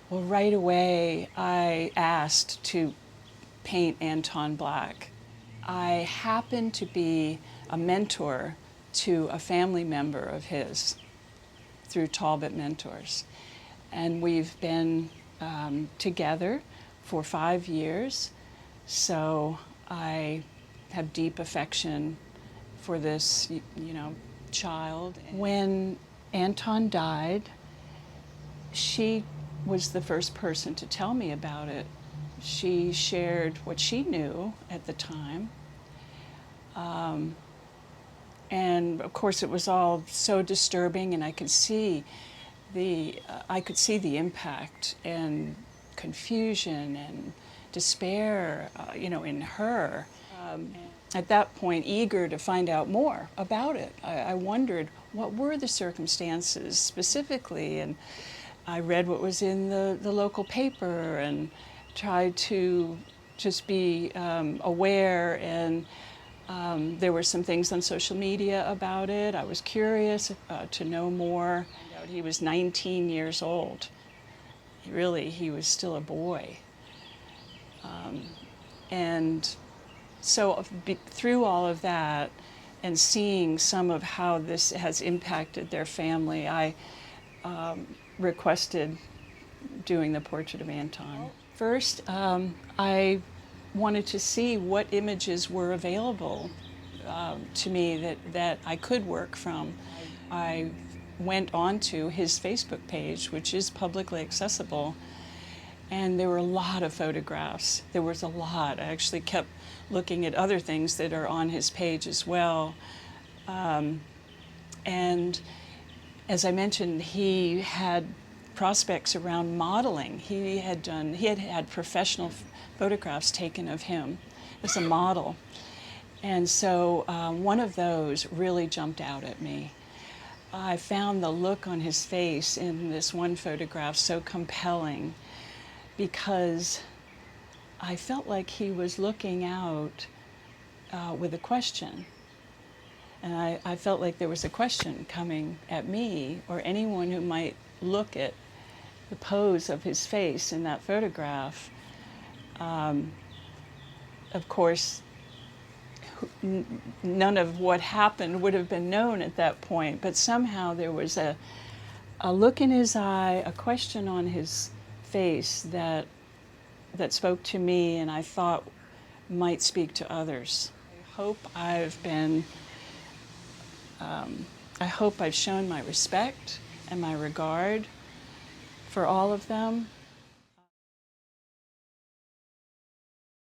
Well, right away, I asked to paint Anton Black. I happened to be a mentor to a family member of his through Talbot Mentors. And we've been together for 5 years. So I have deep affection for this, child. When Anton died, she was the first person to tell me about it. She shared what she knew at the time. And of course it was all so disturbing, and I could see the impact and confusion and despair, in her. At that point, eager to find out more about it. I wondered what were the circumstances specifically, and I read what was in the local paper and tried to just be aware, and there were some things on social media about it. I was curious to know more. He was 19 years old. Really, he was still a boy. And so through all of that and seeing some of how this has impacted their family, I requested doing the portrait of Anton. First, I wanted to see what images were available to me that I could work from. I went onto his Facebook page, which is publicly accessible, and there were a lot of photographs. There was a lot. I actually kept looking at other things that are on his page as well. And as I mentioned, he had prospects around modeling. He had had professional photographs taken of him as a model. And so one of those really jumped out at me. I found the look on his face in this one photograph so compelling because I felt like he was looking out with a question. And I felt like there was a question coming at me or anyone who might look at the pose of his face in that photograph. Of course, none of what happened would have been known at that point, but somehow there was a look in his eye, a question on his face that spoke to me and I thought might speak to others. I hope I've shown my respect and my regard for all of them.